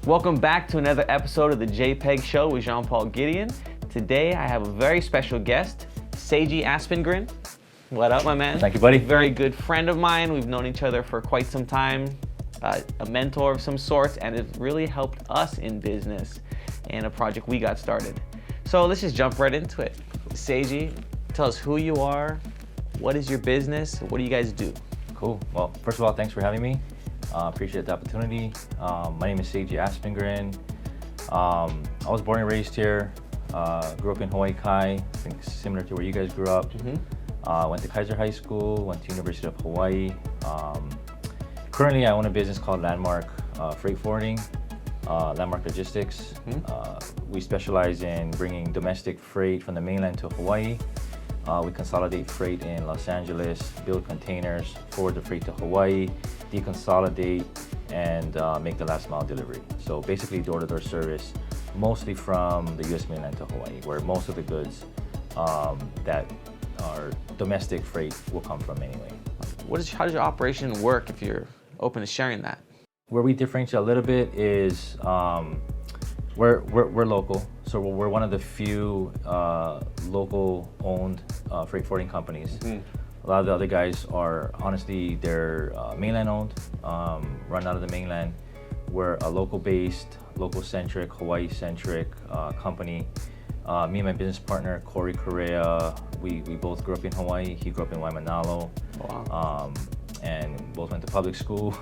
Welcome back to another episode of the JPEG Show with Jean-PaulGedeon. Today I have a very special guest, Seiji Aspengren. What up, my man? Thank you, buddy. Very good friend of mine. We've known each other for quite some time. A mentor of some sorts, and it really helped us in business and a project we got started. So let's just jump right into it. Seiji, tell us who you are, what is your business, what do you guys do? Cool. Well, first of all, thanks for having me. Appreciate the opportunity. My name is Seiji Aspengren. I was born and raised here. Grew up in Hawaii Kai, I think similar to where you guys grew up. Went to Kaiser High School, went to University of Hawaii. Currently, I own a business called Landmark Freight Forwarding, Landmark Logistics. We specialize in bringing domestic freight from the mainland to Hawaii. We consolidate freight in Los Angeles, build containers, forward the freight to Hawaii, deconsolidate, and make the last mile delivery. So basically door-to-door service, mostly from the US mainland to Hawaii, where most of the goods that are domestic freight will come from anyway. How does your operation work, if you're open to sharing that? Where we differentiate a little bit is we're local, so we're one of the few local-owned freight forwarding companies. A lot of the other guys are, honestly, they're mainland-owned, run out of the mainland. We're a local-based, local-centric, Hawaii-centric company. Me and my business partner, Corey Correa, we both grew up in Hawaii. He grew up in Waimanalo. Wow. And both went to public school.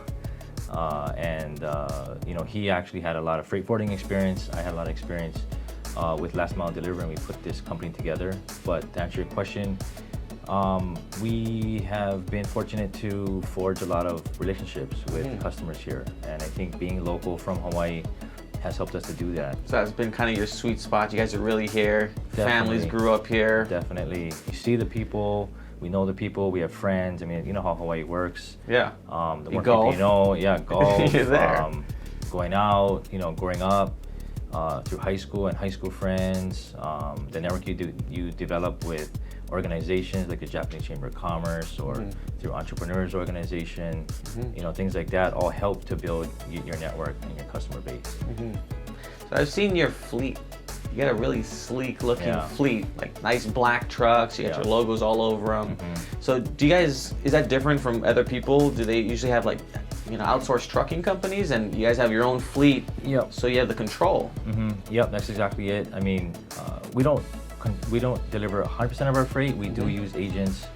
He actually had a lot of freight forwarding experience. I had a lot of experience with last mile delivery, and we put this company together. But to answer your question, we have been fortunate to forge a lot of relationships with customers here. And I think being local from Hawaii has helped us to do that. So that's been kind of your sweet spot. You guys are really here. Definitely. Families grew up here. Definitely. You see the people, we know the people, we have friends. I mean, you know how Hawaii works. Yeah. The more people you know, golf. You're there. Going out, growing up through high school and high school friends. The network you develop with organizations like the Japanese Chamber of Commerce or through Entrepreneurial organization, things like that all help to build your network and your customer base. So I've seen your fleet. You got a really sleek looking fleet, like nice black trucks. You got your logos all over them. So do you guys, is that different from other people? Do they usually have outsourced trucking companies, and you guys have your own fleet? Yep. So you have the control. Yep, that's exactly it. I mean, we don't deliver 100% of our freight. We do use agents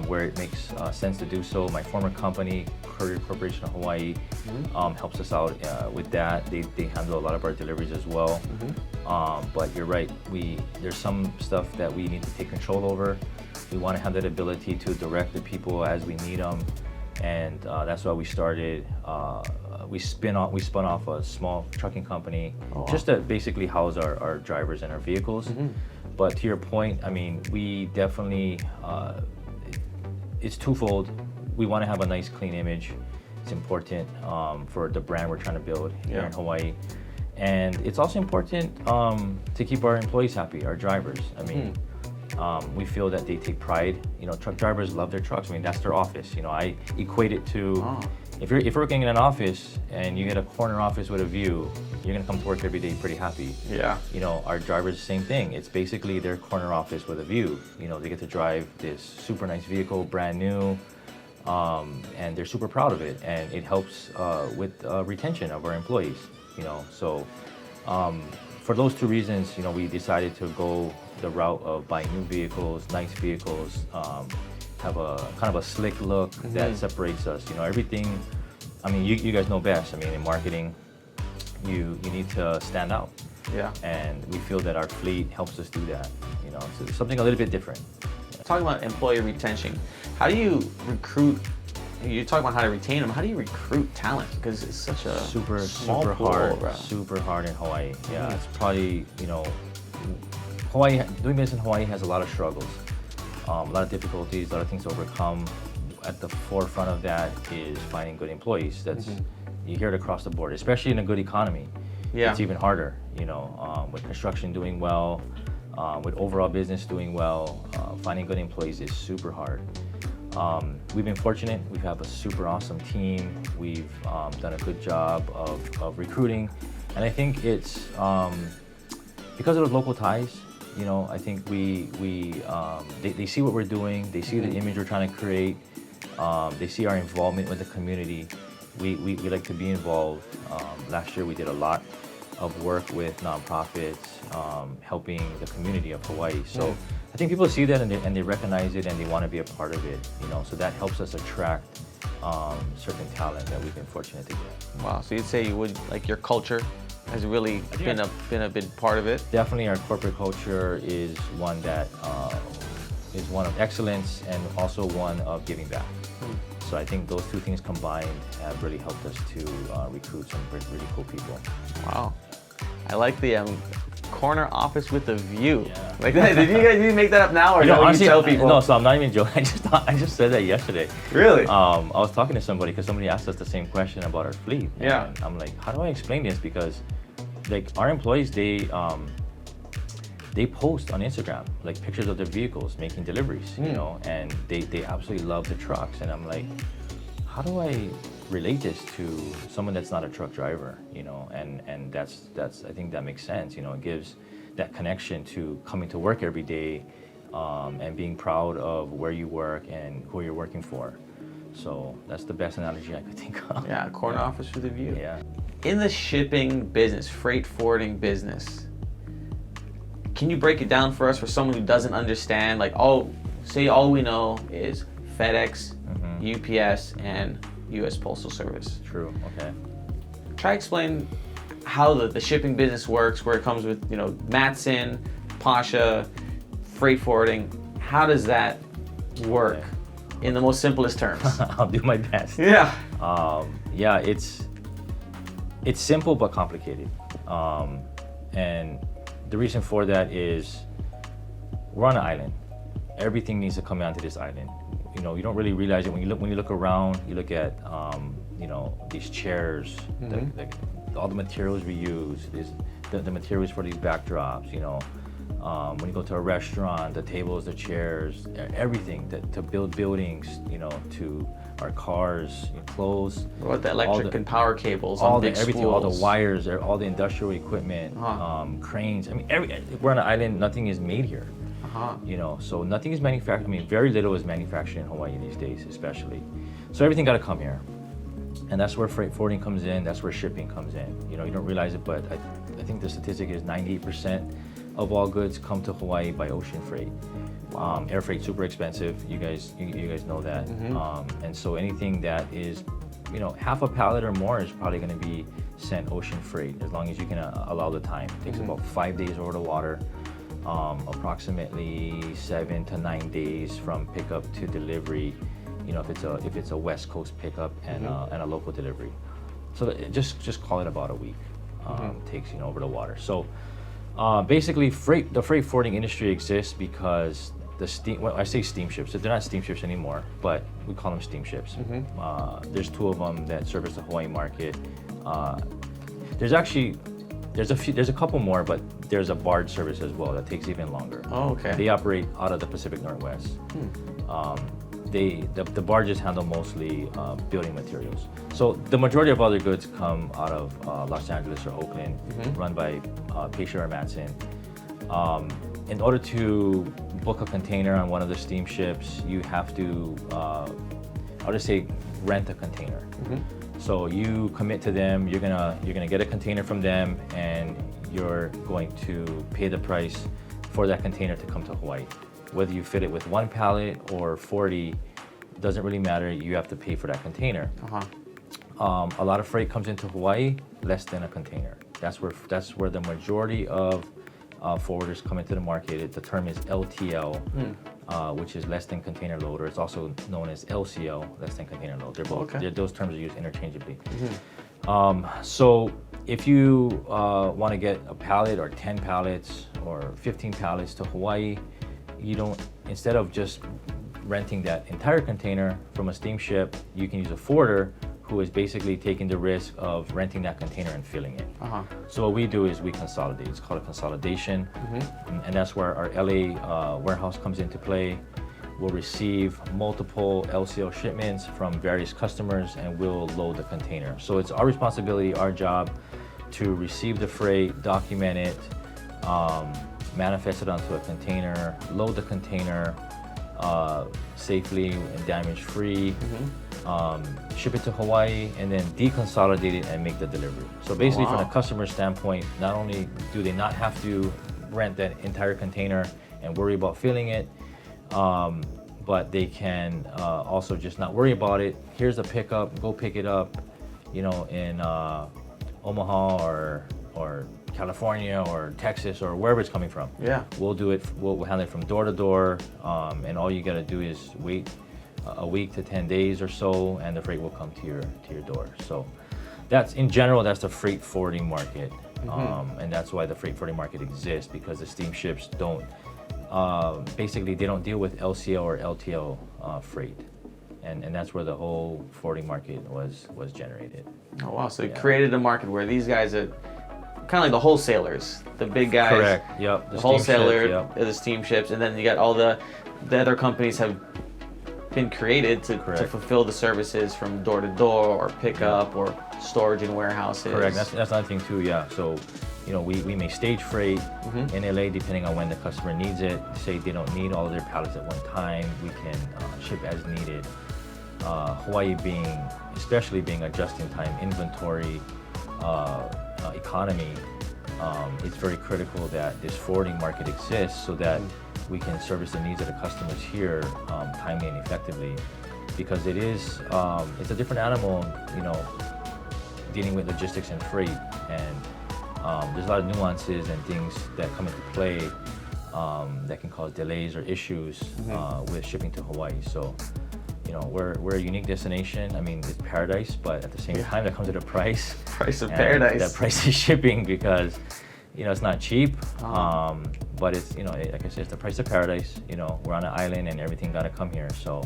where it makes sense to do so. My former company, Courier Corporation of Hawaii, helps us out with that. They handle a lot of our deliveries as well. But you're right, there's some stuff that we need to take control over. We want to have that ability to direct the people as we need them. And that's why we started, we spun off a small trucking company just to basically house our drivers and our vehicles. But to your point, I mean, we definitely, it's twofold. We want to have a nice, clean image. It's important for the brand we're trying to build here in Hawaii. And it's also important to keep our employees happy, our drivers. I mean, we feel that they take pride. Truck drivers love their trucks. I mean, that's their office. I equate it to, if you're working in an office and you get a corner office with a view, you're gonna come to work every day pretty happy. Yeah. Our drivers, same thing. It's basically their corner office with a view. They get to drive this super nice vehicle, brand new, and they're super proud of it. And it helps with retention of our employees. So for those two reasons, we decided to go the route of buying new vehicles, nice vehicles, have a kind of a slick look that separates us. Everything, I mean, you guys know best. I mean, in marketing, you need to stand out. Yeah. And we feel that our fleet helps us do that. So it's something a little bit different. Talking about employee retention, how do you recruit? You're talking about how to retain them. How do you recruit talent? Because it's such a super pool, hard, bro. super hard in Hawaii. Yeah, it's probably Hawaii, doing business in Hawaii has a lot of struggles, a lot of difficulties, a lot of things to overcome. At the forefront of that is finding good employees. You hear it across the board, especially in a good economy. It's even harder. With construction doing well, with overall business doing well, finding good employees is super hard. We've been fortunate. We have a super awesome team. We've done a good job of recruiting, and I think it's because of those local ties. You know, I think they see what we're doing. They see the image we're trying to create. They see our involvement with the community. We like to be involved. Last year we did a lot of work with nonprofits, helping the community of Hawaii. So I think people see that and they recognize it and they want to be a part of it. You know, so that helps us attract certain talent that we've been fortunate to get. Wow. So you'd say you would like your culture has really been a big part of it. Definitely, our corporate culture is one that is one of excellence and also one of giving back. So I think those two things combined have really helped us to recruit some really cool people. Wow. I like the corner office with a view. Yeah. Like that. Did you make that up now, or honestly, you tell people? No, so I'm not even joking. I just said that yesterday. Really? I was talking to somebody because somebody asked us the same question about our fleet. Yeah. And I'm like, how do I explain this? Because like our employees, they post on Instagram like pictures of their vehicles making deliveries, you know, and they absolutely love the trucks. And I'm like, how do I relate this to someone that's not a truck driver, you know? And that's I think that makes sense, you know. It gives that connection to coming to work every day and being proud of where you work and who you're working for. So that's the best analogy I could think of. Yeah, corner office with a view. Yeah. In the shipping business, freight forwarding business, can you break it down for us for someone who doesn't understand? Like, all we know is FedEx, UPS, and U.S. Postal Service. True. Okay. Try to explain how the shipping business works, where it comes with, you know, Matson, Pasha, freight forwarding. How does that work in the most simplest terms? I'll do my best. Yeah. Yeah, it's simple but complicated. And the reason for that is we're on an island. Everything needs to come onto this island. You know, you don't really realize it when you look around. You look at you know, these chairs, all the materials we use, the materials for these backdrops. You know, when you go to a restaurant, the tables, the chairs, everything to build buildings. You know, to our cars, clothes. What the electric and power cables, all big everything, spools. all the wires, all the industrial equipment, cranes. I mean, we're on an island. Nothing is made here. You know, so nothing is manufactured. I mean, very little is manufactured in Hawaii these days, especially. So everything got to come here, and that's where freight forwarding comes in. That's where shipping comes in. You know, you don't realize it, but I think the statistic is 98% of all goods come to Hawaii by ocean freight. Air freight super expensive. You guys know that. And so anything that is, you know, half a pallet or more is probably going to be sent ocean freight, as long as you can allow the time. It takes about 5 days over the water. Approximately 7 to 9 days from pickup to delivery. You know, if it's a West Coast pickup and a local delivery. So just call it about a week. Takes, you know, over the water. So basically, the freight forwarding industry exists because I say steamships. They're not steamships anymore, but we call them steamships. There's 2 of them that service the Hawaii market. There's a couple more, but there's a barge service as well that takes even longer. Oh, okay. They operate out of the Pacific Northwest. The barges handle mostly building materials. So the majority of other goods come out of Los Angeles or Oakland, run by Pasha or Matson. In order to book a container on one of the steamships, you have to, I'll just say, rent a container. So you commit to them. You're gonna get a container from them, and you're going to pay the price for that container to come to Hawaii. Whether you fit it with 1 pallet or 40, doesn't really matter. You have to pay for that container. A lot of freight comes into Hawaii, less than a container. That's where the majority of forwarders come into the market. The term is LTL, which is less than container load, or it's also known as LCL, less than container load. They're both. Those terms are used interchangeably. So if you want to get a pallet or 10 pallets or 15 pallets to Hawaii, you don't. Instead of just renting that entire container from a steamship, you can use a forwarder who is basically taking the risk of renting that container and filling it. So what we do is we consolidate. It's called a consolidation, and that's where our LA warehouse comes into play. will receive multiple LCL shipments from various customers, and we'll load the container. So it's our responsibility, our job, to receive the freight, document it, manifest it onto a container, load the container safely and damage-free, ship it to Hawaii, and then deconsolidate it and make the delivery. So basically, from the customer standpoint, not only do they not have to rent that entire container and worry about filling it, but they can also just not worry about it. Here's the pickup, go pick it up, you know, in Omaha or California or Texas or wherever it's coming from. Yeah. We'll do it, we'll handle it from door to door, and all you gotta do is wait a week to 10 days or so, and the freight will come to your door. So that's, in general, that's the freight forwarding market. And that's why the freight forwarding market exists, because the steamships don't, basically they don't deal with LCL or LTL freight. And that's where the whole forwarding market was generated. Oh wow, so you created a market where these guys are kind of like the wholesalers, the big guys. Correct, yep. The wholesaler, the steamships, and then you got all the other companies have been created to fulfill the services from door to door or pickup or storage in warehouses. Correct, that's another thing too, yeah. So, you know, we may stage freight in LA depending on when the customer needs it. Say they don't need all of their pallets at one time, we can ship as needed. Hawaii especially being a just-in-time inventory economy, it's very critical that this forwarding market exists so that we can service the needs of the customers here timely and effectively, because it's a different animal, you know, dealing with logistics and freight, and there's a lot of nuances and things that come into play that can cause delays or issues with shipping to Hawaii. So, you know, we're a unique destination. I mean, it's paradise, but at the same time, that comes at a price. Price of paradise. That price is shipping, because, you know, it's not cheap, but it's, you know, like I said, it's the price of paradise. You know, we're on an island and everything got to come here. So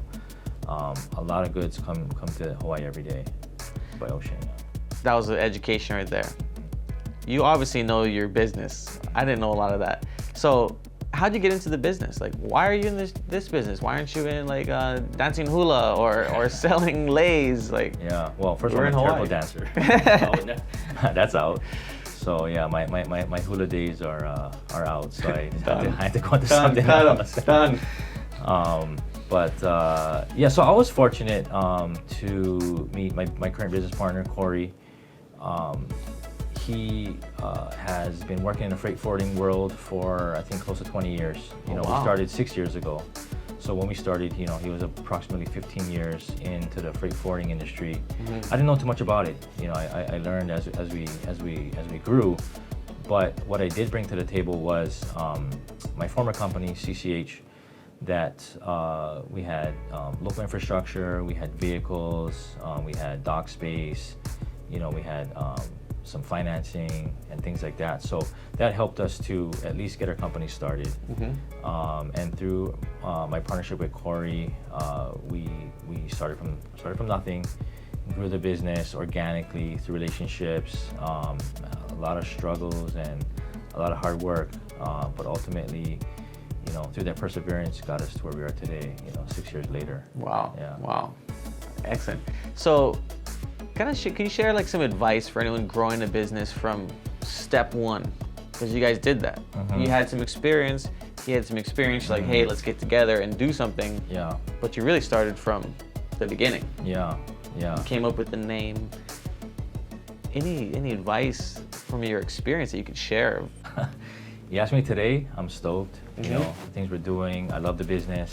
a lot of goods come to Hawaii every day by ocean. That was an education right there. You obviously know your business. I didn't know a lot of that. So how'd you get into the business? Like, why are you in this business? Why aren't you in like dancing hula or selling lays? Like, yeah, well, first of all, I'm a terrible dancer. That's out. So yeah, my hula days are out. So I had to go into something else. Done. But yeah, so I was fortunate to meet my current business partner, Corey. He has been working in the freight forwarding world for, I think, close to 20 years. You know, we started 6 years ago. So when we started, you know, he was approximately 15 years into the freight forwarding industry. I didn't know too much about it. You know, I learned as we grew. But what I did bring to the table was my former company, CCH, that we had local infrastructure, we had vehicles, we had dock space, you know, we had some financing and things like that. So that helped us to at least get our company started. And through my partnership with Corey, we started from nothing, grew the business organically through relationships, a lot of struggles and a lot of hard work, but ultimately, you know, through that perseverance got us to where we are today, you know, 6 years later. Wow. Yeah. Wow. Excellent. So can you share like some advice for anyone growing a business from step one? Because you guys did that. You had some experience. He had some experience. Like, hey, let's get together and do something. Yeah. But you really started from the beginning. Yeah. Yeah. You came up with the name. Any advice from your experience that you could share? You asked me today, I'm stoked. You know, things we're doing. I love the business.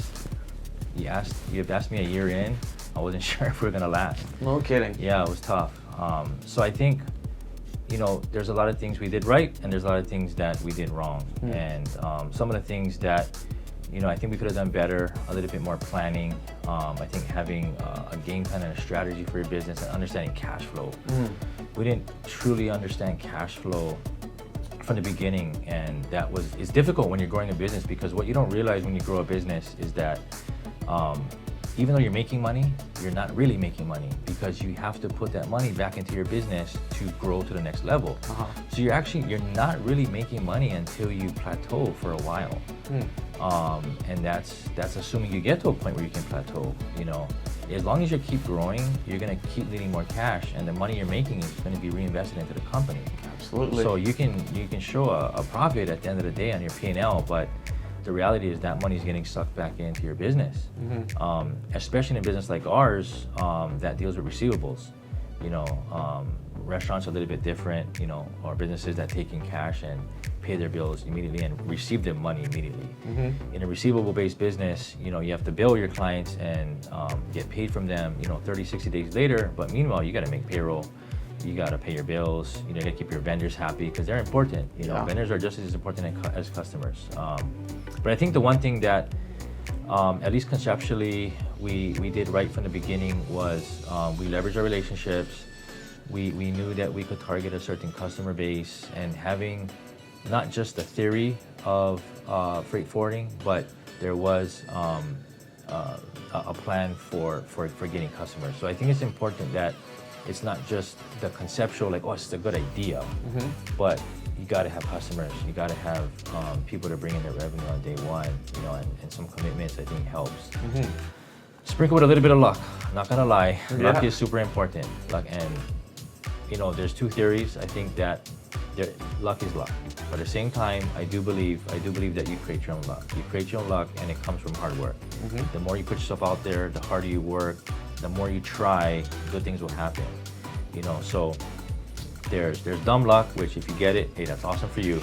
You asked me a year in, I wasn't sure if we were gonna last. No kidding. Yeah, it was tough. So I think, you know, there's a lot of things we did right, and there's a lot of things that we did wrong. And some of the things that, you know, I think we could have done better, a little bit more planning. I think having a game plan and a strategy for your business and understanding cash flow. We didn't truly understand cash flow from the beginning, and it's difficult when you're growing a business, because what you don't realize when you grow a business is that even though you're making money, you're not really making money because you have to put that money back into your business to grow to the next level. So you're not really making money until you plateau for a while. And that's assuming you get to a point where you can plateau. You know, as long as you keep growing, you're gonna keep needing more cash, and the money you're making is gonna be reinvested into the company. Absolutely. So you can show a profit at the end of the day on your P&L, but the reality is that money is getting sucked back into your business, especially in a business like ours that deals with receivables. You know, restaurants are a little bit different, you know, or businesses that take in cash and pay their bills immediately and receive their money immediately. In a receivable-based business, you know, you have to bill your clients and get paid from them, you know, 30, 60 days later, but meanwhile, you got to make payroll. You got to pay your bills, you know, you got to keep your vendors happy because they're important. You know, vendors are just as important as customers. But I think the one thing that, at least conceptually, we did right from the beginning was we leveraged our relationships. We knew that we could target a certain customer base, and having not just the theory of freight forwarding, but there was a plan for getting customers. So I think it's important that it's not just the conceptual, like, oh, it's a good idea, but you got to have customers. You got to have people to bring in their revenue on day one, you know, and some commitments, I think, helps. Sprinkle with a little bit of luck. I'm not gonna lie, luck is super important. Luck, and you know, there's two theories. I think that luck is luck, but at the same time, I do believe that you create your own luck. You create your own luck, and it comes from hard work. The more you put yourself out there, the harder you work, the more you try, good things will happen. You know, so there's dumb luck, which if you get it, hey, that's awesome for you.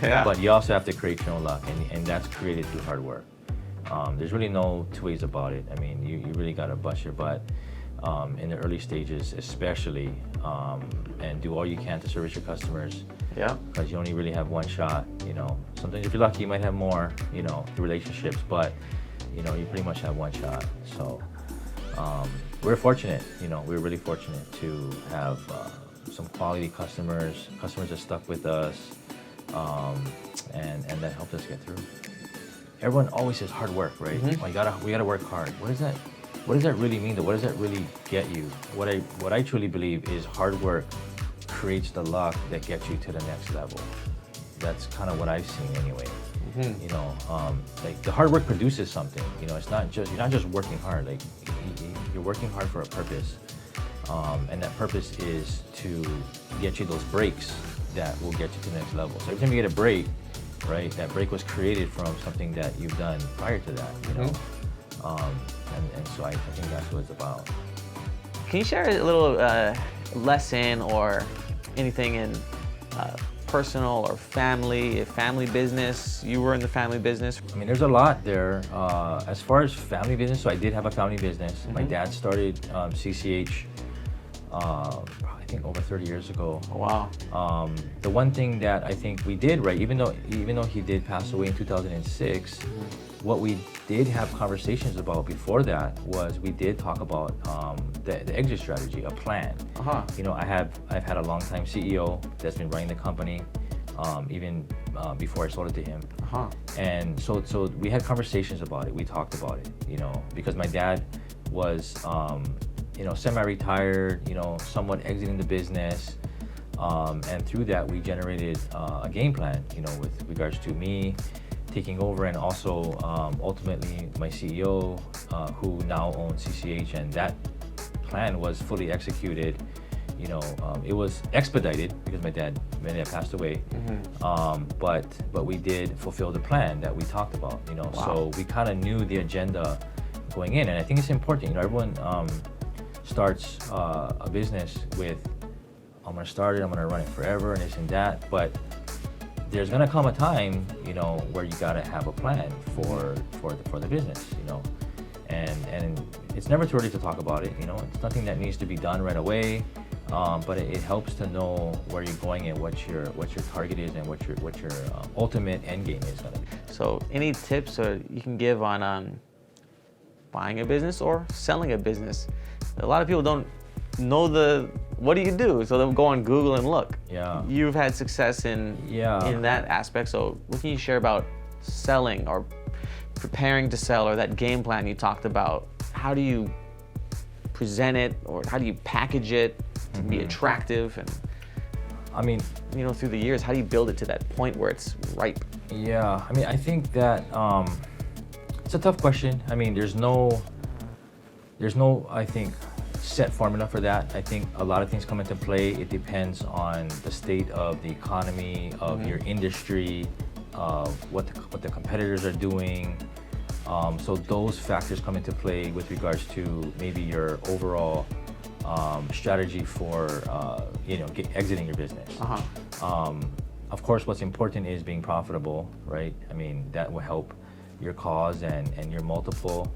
But you also have to create your own luck, and that's created through hard work. There's really no two ways about it. I mean, you really gotta bust your butt in the early stages, especially, and do all you can to service your customers. Because you only really have one shot. You know, sometimes if you're lucky, you might have more. You know, through relationships, but you know, you pretty much have one shot. So we're fortunate. You know, we're really fortunate to have some quality customers that stuck with us, and that helped us get through. Everyone always says hard work, right? We gotta work hard. What does that really mean though? What does that really get you? What I truly believe is hard work creates the luck that gets you to the next level. That's kind of what I've seen anyway. You know, like the hard work produces something. You know, it's not just, you're not just working hard. Like you're working hard for a purpose, and that purpose is to get you those breaks that will get you to the next level. So every time you get a break, right, that break was created from something that you've done prior to that. You know, and so I think that's what it's about. Can you share a little lesson or anything in personal or family business? You were in the family business. I mean, there's a lot there. As far as family business, so I did have a family business. My dad started CCH, I think over 30 years ago. Wow. The one thing that I think we did right, even though he did pass away in 2006, what we did have conversations about before that was we did talk about the exit strategy, a plan. You know, I've had a long-time CEO that's been running the company, even before I sold it to him. And so we had conversations about it. We talked about it, you know, because my dad was, you know, semi-retired, you know, somewhat exiting the business. And through that, we generated a game plan, you know, with regards to me taking over, and also ultimately my CEO, who now owns CCH, and that plan was fully executed. You know, it was expedited because my dad passed away, but we did fulfill the plan that we talked about. You know, so we kind of knew the agenda going in, and I think it's important. You know, everyone starts a business with, I'm gonna start it, I'm gonna run it forever, and this and that, but there's gonna come a time, you know, where you gotta have a plan for the business, you know, and it's never too early to talk about it. You know, it's nothing that needs to be done right away, but it helps to know where you're going and what your target is and what your ultimate end game is gonna be. So, any tips you can give on buying a business or selling a business? A lot of people don't know what do you do, so they'll go on Google and look. You've had success in that aspect, so what can you share about selling or preparing to sell, or that game plan you talked about how do you present it, or how do you package it to be attractive? And I mean, through the years, how do you build it to that point where it's ripe? yeah, I mean, I think that it's a tough question. I mean, there's no, I think, set formula for that. I think a lot of things come into play. It depends on the state of the economy, of your industry, of what the competitors are doing. So those factors come into play with regards to maybe your overall strategy for exiting your business. Of course, what's important is being profitable, right? I mean, that will help your cause and your multiple.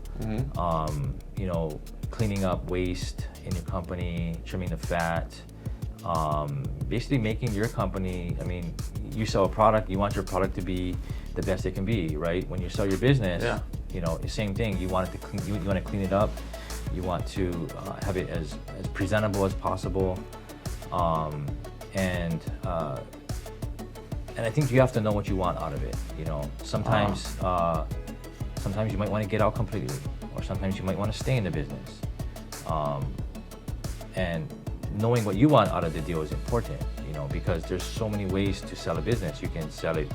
Cleaning up waste in your company, trimming the fat, basically making your company, I mean, you sell a product, you want your product to be the best it can be, right? When you sell your business, same thing. You want to clean it up. You want to have it as presentable as possible, and I think you have to know what you want out of it. Sometimes you might want to get out completely, or sometimes you might want to stay in the business. And knowing what you want out of the deal is important, because there's so many ways to sell a business. You can sell it,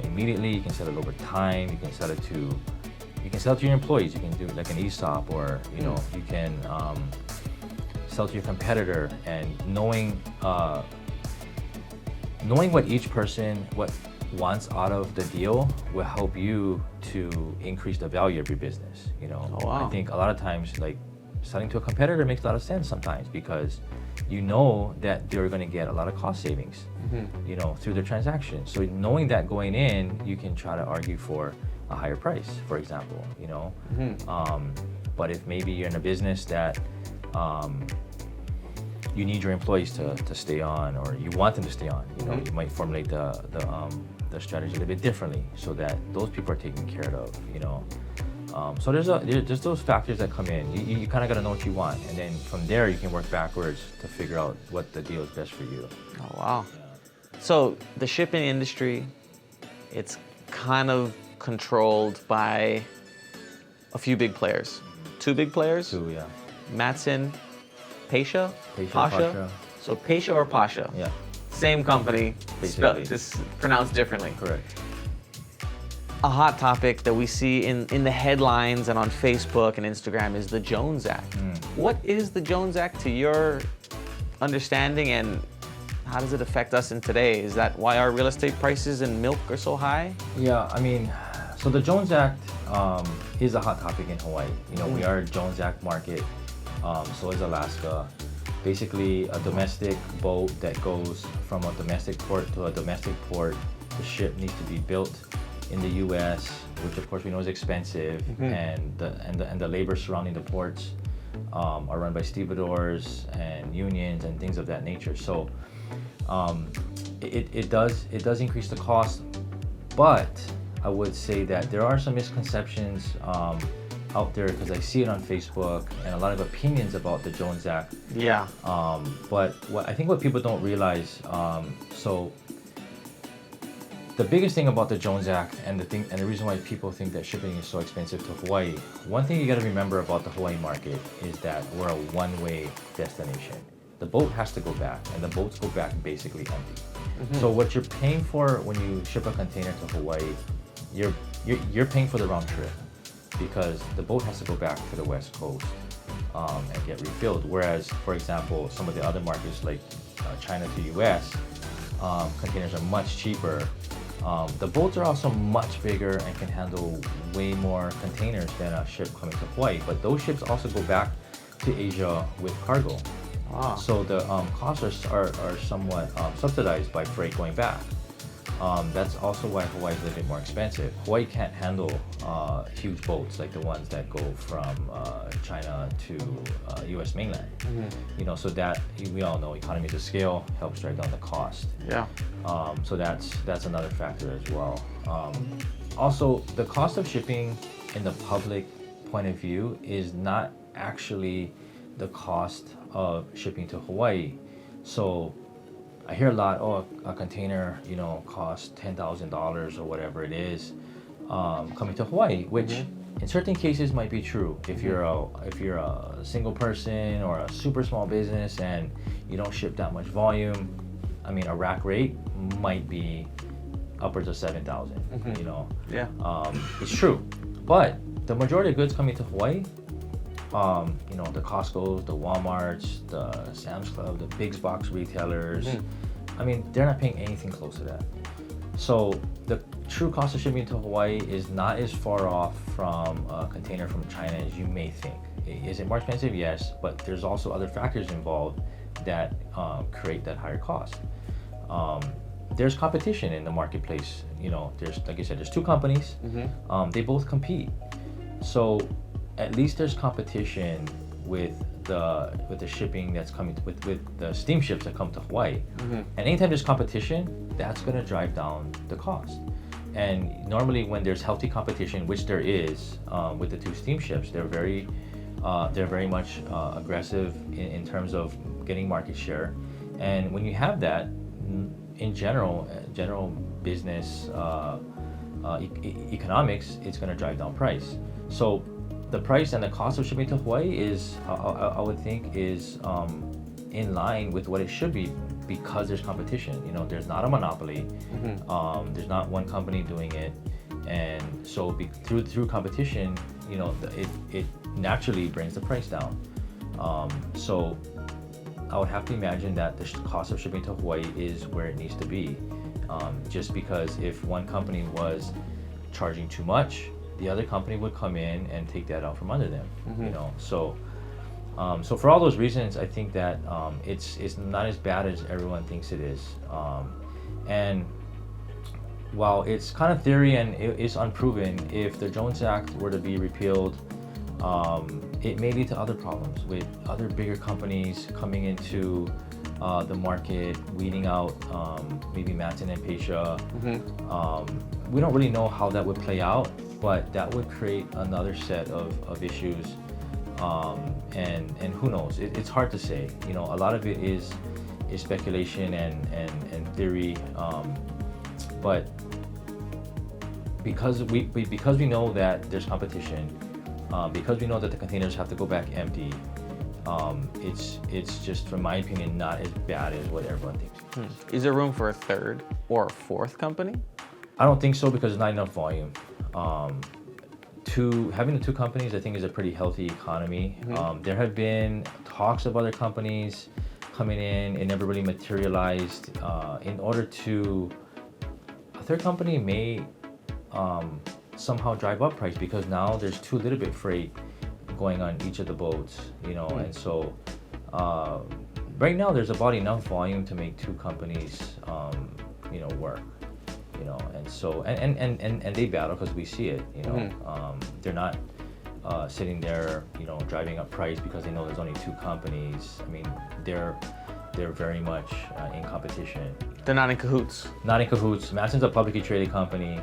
immediately. You can sell it over time. You can sell it to your employees. You can do like an ESOP, or you can sell to your competitor. And knowing what each person wants out of the deal will help you to increase the value of your business. I think a lot of times, like, selling to a competitor makes a lot of sense sometimes, because that they're going to get a lot of cost savings, through their transaction. So knowing that going in, you can try to argue for a higher price, for example. But if maybe you're in a business that you need your employees to stay on, or you want them to stay on, you might formulate the strategy a little bit differently so that those people are taken care of. So there's those factors that come in. You kind of got to know what you want, and then from there you can work backwards to figure out what the deal is best for you. Oh, wow. So the shipping industry, it's kind of controlled by a few big players. Two big players? Two, yeah. Matson, Pasha? Pasha. So Pasha or Pasha? Yeah. Same company, Basically. just pronounced differently. Correct. A hot topic that we see in the headlines and on Facebook and Instagram is the Jones Act. What is the Jones Act to your understanding, and how does it affect us in today? Is that why our real estate prices and milk are so high? Yeah, I mean, so the Jones Act is a hot topic in Hawaii. We are a Jones Act market, so is Alaska. Basically, a domestic boat that goes from a domestic port to a domestic port, the ship needs to be built in the U.S., which of course we know is expensive, and the labor surrounding the ports are run by stevedores and unions and things of that nature. So it does increase the cost, but I would say that there are some misconceptions out there, because I see it on Facebook and a lot of opinions about the Jones Act. Yeah. But I think what people don't realize, so the biggest thing about the Jones Act and the reason why people think that shipping is so expensive to Hawaii, one thing you got to remember about the Hawaii market is that we're a one-way destination. The boat has to go back, and the boats go back basically empty. So what you're paying for when you ship a container to Hawaii, you're paying for the round trip, because the boat has to go back to the West Coast and get refilled. Whereas, for example, some of the other markets like China to US, containers are much cheaper. The boats are also much bigger and can handle way more containers than a ship coming to Hawaii. But those ships also go back to Asia with cargo. So the costs are somewhat subsidized by freight going back. That's also why Hawaii is a little bit more expensive. Hawaii can't handle huge boats like the ones that go from China to U.S. mainland. So that we all know economies of scale helps drive down the cost. Yeah. So that's another factor as well. Also, the cost of shipping in the public point of view is not actually the cost of shipping to Hawaii. So I hear a lot, a container, costs $10,000 or whatever it is, coming to Hawaii, which in certain cases might be true. If you're a single person or a super small business and you don't ship that much volume, I mean, a rack rate might be upwards of 7,000. You know, it's true. But the majority of goods coming to Hawaii, you know, the Costco's, the Walmarts, the Sam's Club, the big box retailers, I mean, they're not paying anything close to that. So the true cost of shipping to Hawaii is not as far off from a container from China as you may think. Is it more expensive? Yes, but there's also other factors involved that create that higher cost. There's competition in the marketplace. You know, there's, like I said, there's two companies. They both compete. So at least there's competition with the shipping that's coming with the steamships that come to Hawaii. And anytime there's competition, that's going to drive down the cost. And normally when there's healthy competition, which there is with the two steamships, they're very much aggressive in terms of getting market share. And when you have that, in general business economics, it's going to drive down price. So the price and the cost of shipping to Hawaii is, I would think, is in line with what it should be because there's competition. You know, there's not a monopoly. There's not one company doing it, and so through competition, you know, it naturally brings the price down. So I would have to imagine that the cost of shipping to Hawaii is where it needs to be. Just because if one company was charging too much, the other company would come in and take that out from under them. You know, so for all those reasons, I think that it's not as bad as everyone thinks it is. And while it's kind of theory and it's unproven, if the Jones Act were to be repealed, it may lead to other problems with other bigger companies coming into the market, weeding out maybe Matson and Pasha. We don't really know how that would play out, but that would create another set of issues. And who knows? It's hard to say. You know, a lot of it is speculation and theory. But because we know that there's competition, because we know that the containers have to go back empty, it's just, from my opinion, not as bad as what everyone thinks. Is there room for a third or a fourth company? I don't think so, because there's not enough volume. Having the two companies, I think, is a pretty healthy economy. There have been talks of other companies coming in. It never really materialized. In order to, a third company may somehow drive up price, because now there's too little bit freight going on each of the boats, you know, and so right now there's about enough volume to make two companies, you know, work, you know, and so and they battle because we see it, you know. They're not sitting there, you know, driving up price because they know there's only two companies. I mean, they're very much in competition. They're not in cahoots. Not in cahoots. Matson's a publicly traded company.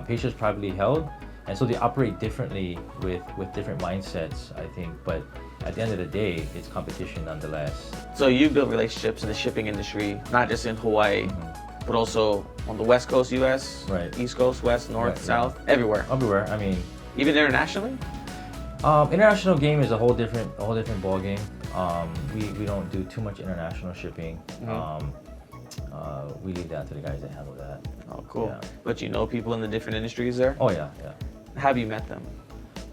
Pasha's privately held, and so they operate differently with different mindsets, I think. But at the end of the day, it's competition nonetheless. So you build relationships in the shipping industry, not just in Hawaii, but also on the West Coast U.S., right, East Coast, West, North, right, South, yeah. everywhere. Everywhere. I mean, even internationally. International game is a whole different ball game. We don't do too much international shipping. We leave that to the guys that handle that. Oh, cool. Yeah. But you know people in the different industries there? Oh yeah. Have you met them?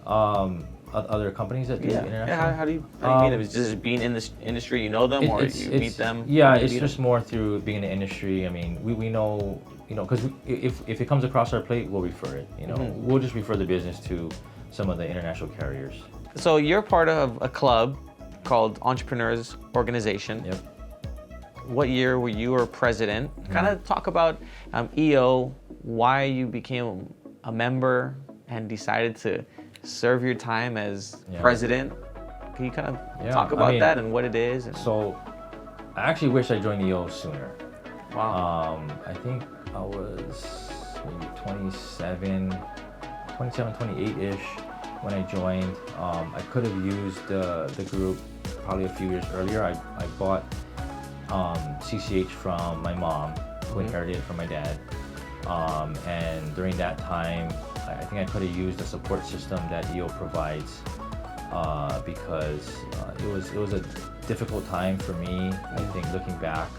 Other companies that do international? Yeah, how do you meet them? Is just being in this industry, you know them, or you meet them? Yeah, it's just more through being in the industry. I mean, we know, you know, because if it comes across our plate, we'll refer it. You know, we'll just refer the business to some of the international carriers. So you're part of a club called Entrepreneurial Organization. Yep. What year were you president? Kind of talk about EO, why you became a member and decided to serve your time as president. Can you kind of talk about that and what it is? So I actually wish I joined EO sooner. Wow. I think I was maybe 27, 28-ish when I joined. I could have used the group probably a few years earlier. I bought CCH from my mom, who inherited it from my dad. And during that time, I think I could have used the support system that EO provides because it was a difficult time for me. I think looking back,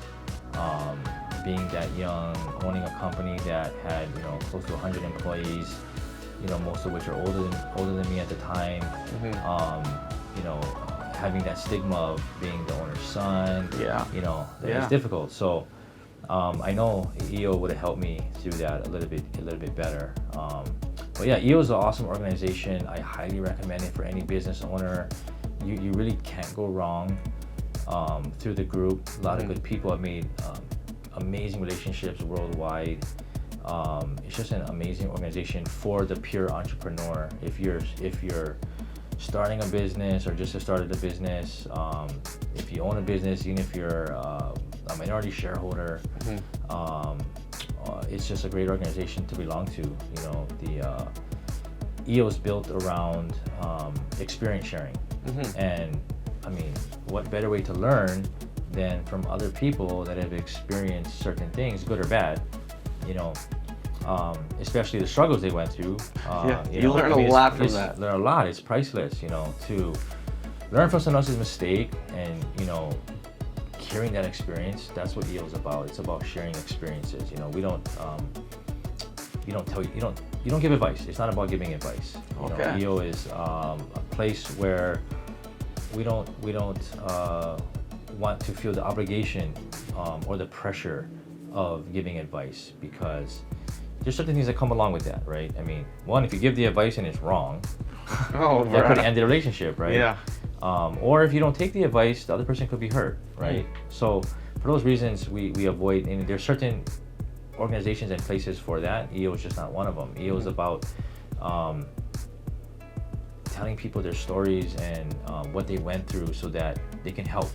being that young, owning a company that had close to 100 employees, most of which are older than me at the time. Having that stigma of being the owner's son. It's difficult. So I know EO would have helped me through that a little bit better. But yeah, EO is an awesome organization. I highly recommend it for any business owner. You really can't go wrong through the group. A lot of good people have made amazing relationships worldwide. It's just an amazing organization for the pure entrepreneur. If you're starting a business or just have started a business, if you own a business, even if you're a minority shareholder, it's just a great organization to belong to. The EO is built around experience sharing, and I mean, what better way to learn than from other people that have experienced certain things, good or bad, especially the struggles they went through. You learn a lot from that. Learn a lot. It's priceless, to learn from someone else's mistake and, carrying that experience. That's what EO is about. It's about sharing experiences. We don't give advice. It's not about giving advice. Okay. EO is a place where we don't want to feel the obligation or the pressure of giving advice, because there's certain things that come along with that, right? I mean, one, if you give the advice and it's wrong, that could end the relationship, right? Yeah. Or if you don't take the advice, the other person could be hurt, right? So for those reasons, we avoid, and there's certain organizations and places for that. EO is just not one of them. EO is about telling people their stories and what they went through so that they can help.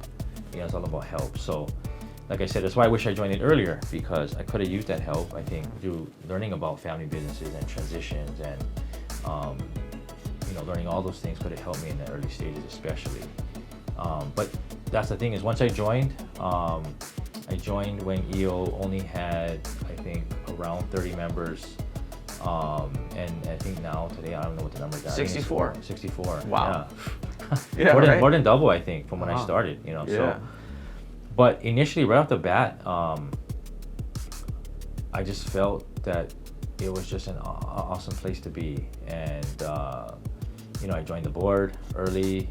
It's all about help. So like I said, that's why I wish I joined it earlier, because I could have used that help, I think, through learning about family businesses and transitions and learning all those things could have helped me in the early stages especially. But that's the thing, is once I joined when EO only had, I think, around 30 members. And I think now, today, I don't know what the number is. 64. 64. Wow. Yeah. More than double, I think, from when I started, So, but initially, right off the bat, I just felt that it was just an awesome place to be. And, I joined the board early,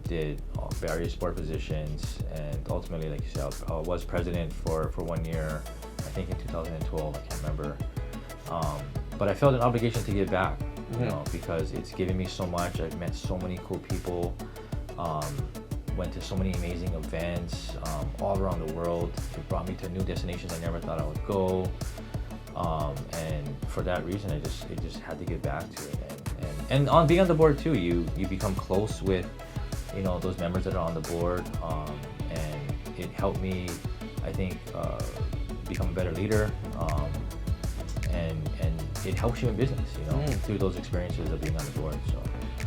did various board positions, and ultimately, like you said, I was president for 1 year, I think in 2012, I can't remember. But I felt an obligation to give back, because it's given me so much. I've met so many cool people, went to so many amazing events all around the world. It brought me to new destinations I never thought I would go. And for that reason, I just had to give back to it. And on being on the board too, you become close with, those members that are on the board, and it helped me, I think, become a better leader. And it helps you in business, through those experiences of being on the board.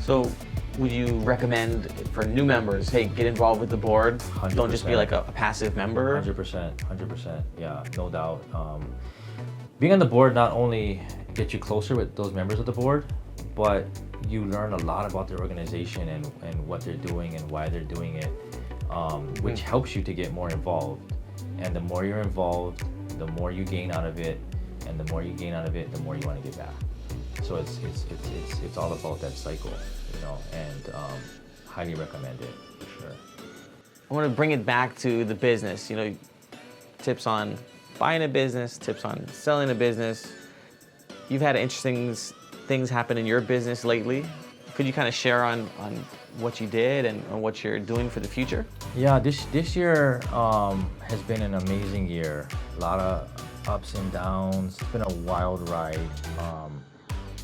So would you recommend for new members, hey, get involved with the board? 100%. Don't just be like a passive member? 100%. Yeah, no doubt. Being on the board not only gets you closer with those members of the board, but you learn a lot about their organization and what they're doing and why they're doing it, which helps you to get more involved. And the more you're involved, the more you gain out of it. And the more you gain out of it, the more you want to get back. So it's all about that cycle, and highly recommend it, for sure. I want to bring it back to the business, tips on buying a business, tips on selling a business. You've had interesting things happen in your business lately. Could you kind of share on what you did and what you're doing for the future? Yeah, this year has been an amazing year. A lot of ups and downs. It's been a wild ride.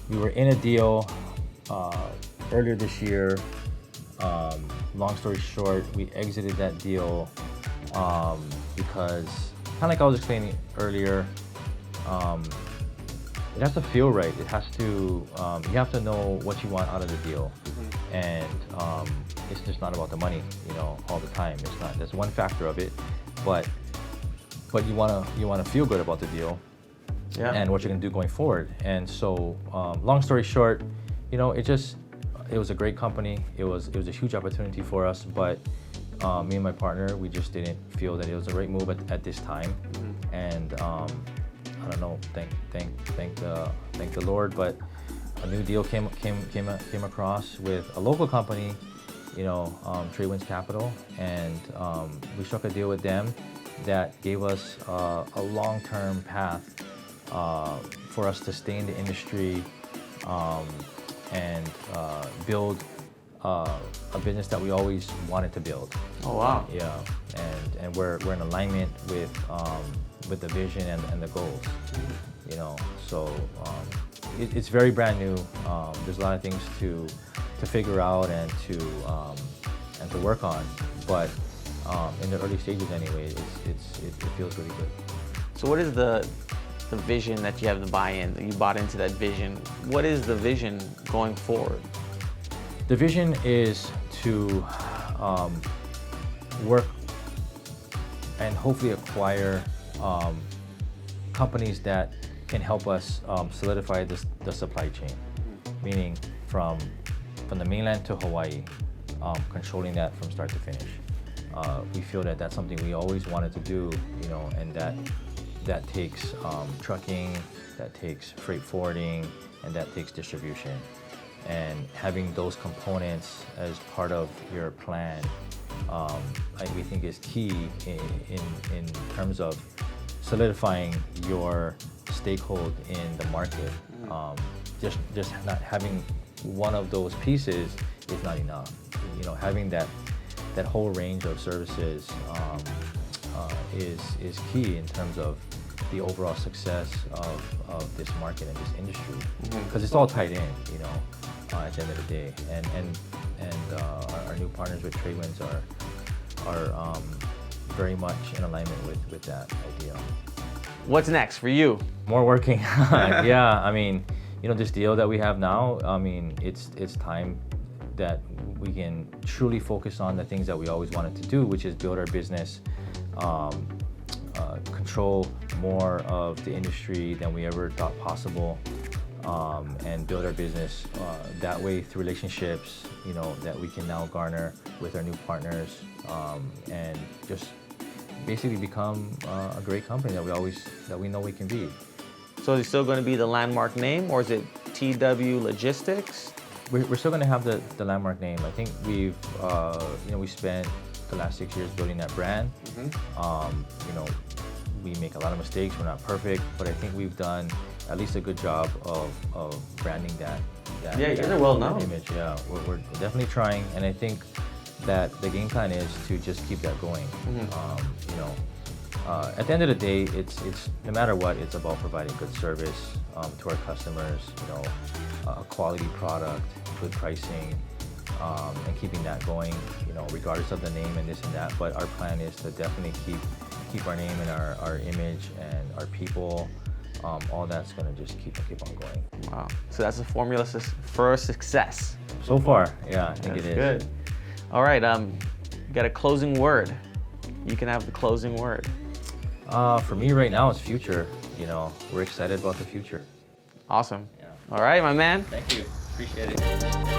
We were in a deal earlier this year. Long story short, we exited that deal because, kind of like I was explaining earlier, it has to feel right. It has to, you have to know what you want out of the deal. And it's just not about the money, all the time. It's not. That's one factor of it, but you wanna feel good about the deal, and what you're going to do going forward. And so, long story short, you know, it was a great company. It was a huge opportunity for us, but me and my partner, we just didn't feel that it was the right move at this time. And I don't know, thank the Lord, but a new deal came across with a local company, you know, Tradewinds Capital, and we struck a deal with them that gave us a long-term path for us to stay in the industry and build a business that we always wanted to build. Oh wow! Yeah, and we're in alignment with the vision and the goals. You know, so it's very brand new. There's a lot of things to figure out and to work on, but in the early stages anyway, it feels really good. So what is the vision that you have, the buy-in, that you bought into that vision? What is the vision going forward? The vision is to work and hopefully acquire companies that can help us solidify the supply chain, meaning from the mainland to Hawaii, controlling that from start to finish. We feel that that's something we always wanted to do, you know, and that takes trucking, that takes freight forwarding, and that takes distribution. And having those components as part of your plan, we think is key in terms of solidifying your stakehold in the market. Just not having one of those pieces is not enough. You know, having that whole range of services is key in terms of the overall success of this market and this industry, because it's all tied in, you know, at the end of the day. And our new partners with Tradewinds are very much in alignment with that idea. What's next for you? More working. Yeah, I mean, you know, this deal that we have now, I mean, it's time that we can truly focus on the things that we always wanted to do, which is build our business, control more of the industry than we ever thought possible, and build our business that way through relationships, you know, that we can now garner with our new partners, and just basically become a great company that we know we can be. So is it still going to be the Landmark name, or is it TW Logistics? We're still going to have the Landmark name. I think we've we spent the last 6 years building that brand. You know, we make a lot of mistakes. We're not perfect, but I think we've done at least a good job of branding that Yeah, you guys are well known. image. Yeah, we're definitely trying, and I think that the game plan is to just keep that going. You know, at the end of the day, it's no matter what, it's about providing good service to our customers. You know, a quality product, good pricing, and keeping that going. You know, regardless of the name and this and that. But our plan is to definitely keep our name and our image and our people. All that's gonna just keep on going. Wow. So that's the formula for success. So far, yeah, I think it is. Good. All right. You got a closing word. You can have the closing word. For me right now, it's future. You know, we're excited about the future. Awesome. Yeah. All right, my man. Thank you. Appreciate it.